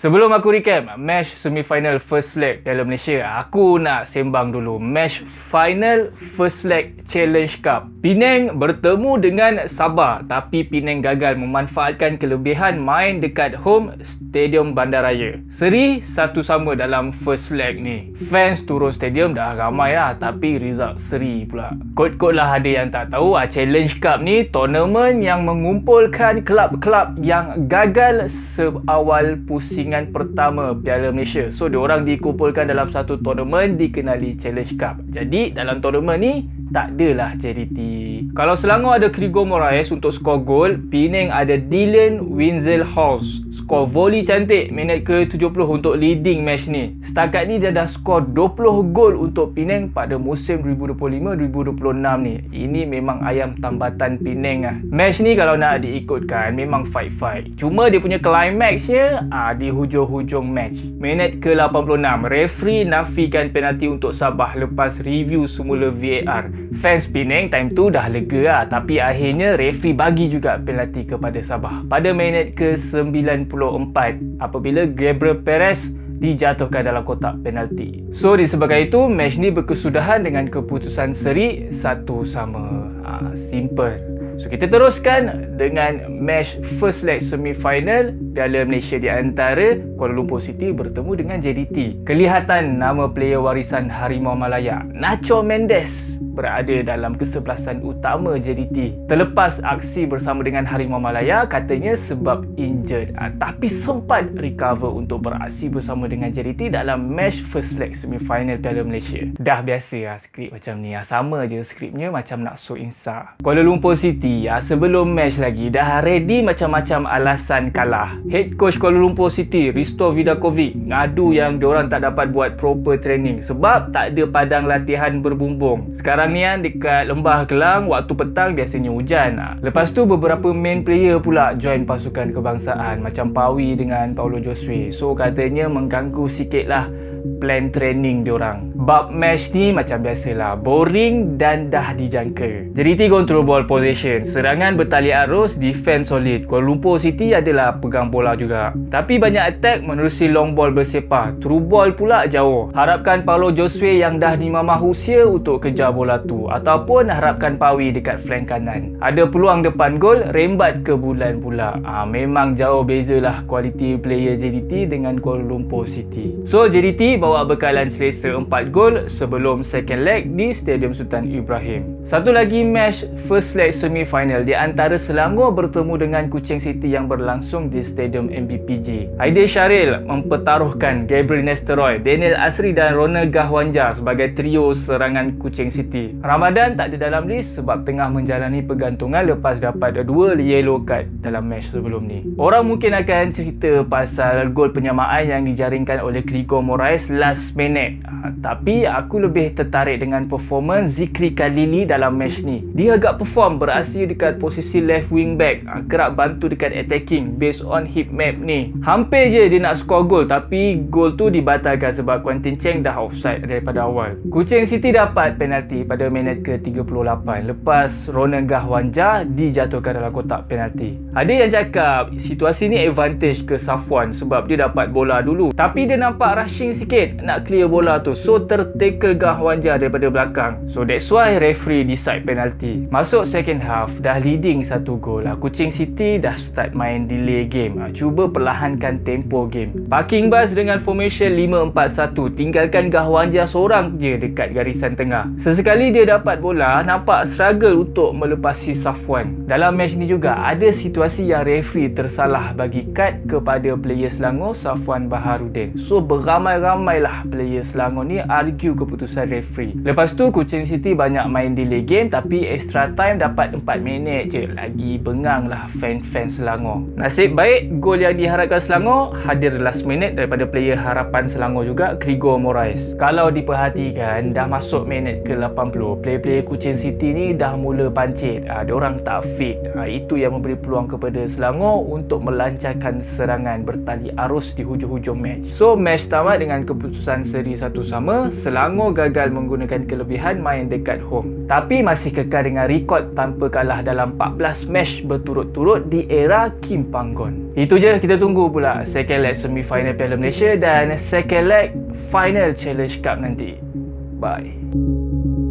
Sebelum aku recap match semi-final first leg Piala Malaysia, aku nak sembang dulu match final first leg Challenge Cup. Penang bertemu dengan Sabah, tapi Penang gagal memanfaatkan kelebihan main dekat home Stadium Bandaraya. Seri 1-1 dalam first leg ni. Fans turun stadium dah ramai lah, tapi result seri pula. Kod-kod lah ada yang tak tahu, Challenge Cup ni tournament yang mengumpulkan kelab-kelab yang gagal seawal pusingan pertama Piala Malaysia. So diorang dikumpulkan dalam satu tournament dikenali Challenge Cup. Jadi dalam tournament ni tak adalah charity. Kalau Selangor ada Krigo Moraes untuk skor gol, Penang ada Dylan Winzel-Hals skor volley cantik minit ke-70 untuk leading match ni. Setakat ni dia dah skor 20 gol untuk Penang pada musim 2025-2026 ni. Ini memang ayam tambatan Penang lah. Match ni kalau nak diikutkan memang fight-fight. Cuma dia punya climaxnya di hujung-hujung match. Minit ke-86, referee nafikan penalti untuk Sabah lepas review semula VAR. Fans Penang time tu dah lega lah, tapi akhirnya referee bagi juga penalti kepada Sabah pada minit ke-94 apabila Gabriel Perez dijatuhkan dalam kotak penalti. So disebabkan itu match ni berkesudahan dengan keputusan seri 1-1. Simple. So kita teruskan dengan match first leg semi-final Piala Malaysia di antara Kuala Lumpur City bertemu dengan JDT. Kelihatan nama player warisan Harimau Malaya, Nacho Mendes, berada dalam kesebelasan utama JDT. Terlepas aksi bersama dengan Harimau Malaya katanya sebab injured, tapi sempat recover untuk beraksi bersama dengan JDT dalam match first leg semi-final Piala Malaysia. Dah biasa lah skrip macam ni, sama je skripnya macam nak so insya. Kuala Lumpur City sebelum match lagi dah ready macam-macam alasan kalah. Head coach Kuala Lumpur City, Risto Vidakovic, ngadu yang diorang tak dapat buat proper training sebab tak ada padang latihan berbumbung. Sekarang ni dekat Lembah Kelang waktu petang biasanya hujan. Lepas tu beberapa main player pula join pasukan kebangsaan macam Pawi dengan Paulo Josue. So katanya mengganggu sikit lah plan training diorang. Bab match ni macam biasalah, boring dan dah dijangka. JDT control ball possession, serangan bertali arus, defense solid. Kuala Lumpur City adalah pegang bola juga, tapi banyak attack menerusi long ball bersepah. Through ball pula jauh. Harapkan Paulo Josue yang dah dimamah usia untuk kejar bola tu, ataupun harapkan Pawi dekat flank kanan. Ada peluang depan gol, rembat ke bulan pula. Memang jauh bezalah kualiti player JDT dengan Kuala Lumpur City. So JDT bawa bekalan selesa 4 gol sebelum second leg di Stadium Sultan Ibrahim. Satu lagi match first leg semi-final di antara Selangor bertemu dengan Kuching City yang berlangsung di Stadium MBPJ. Aidil Syaril mempertaruhkan Gabriel Nesteroy, Daniel Asri dan Ronald Gahwanja sebagai trio serangan Kuching City. Ramadan tak ada dalam list sebab tengah menjalani pergantungan lepas dapat 2 yellow card dalam match sebelum ni. Orang mungkin akan cerita pasal gol penyamaan yang dijaringkan oleh Krigo Moraes last minute, tapi aku lebih tertarik dengan performance Zikri Khalili dalam match ni. Dia agak perform beraksi dekat posisi left wing back, kerap bantu dekat attacking based on heat map ni. Hampir je dia nak skor gol, tapi gol tu dibatalkan sebab Quentin Cheng dah offside daripada awal. Kuching City dapat penalti pada minit ke-38 lepas Ronald Gahwanja dijatuhkan dalam kotak penalti. Ada yang cakap situasi ni advantage ke Safwan sebab dia dapat bola dulu, tapi dia nampak rushing sikit nak clear bola tu, so tertackle Gahwanja daripada belakang. So that's why referee decide penalti. Masuk second half dah leading 1 gol. Kuching City dah start main delay game, cuba perlahankan tempo game. Parking bus dengan formation 5-4-1, tinggalkan Gahwanja seorang je dekat garisan tengah. Sesekali dia dapat bola, nampak struggle untuk melepasi Safwan. Dalam match ni juga ada situasi yang referee tersalah bagi kad kepada player Selangor, Safwan Baharudin. So beramai-ramailah player Selangor ni argue keputusan referee. Lepas tu Kuching City banyak main delay game, tapi extra time dapat 4 minit je. Lagi bengang lah fan-fan Selangor. Nasib baik gol yang diharapkan Selangor hadir last minute daripada player harapan Selangor juga, Krigo Moraes. Kalau diperhatikan dah masuk minit ke-80, player-player Kuching City ni dah mula pancit. Diorang tak fit. Itu yang memberi peluang kepada Selangor untuk melancarkan serangan bertali arus di hujung-hujung match. So match tamat dengan dengan keputusan seri 1 sama, Selangor gagal menggunakan kelebihan main dekat home. Tapi masih kekal dengan rekod tanpa kalah dalam 14 match berturut-turut di era Kim Panggon. Itu je, kita tunggu pula second leg semi-final Piala Malaysia dan second leg final Challenge Cup nanti. Bye.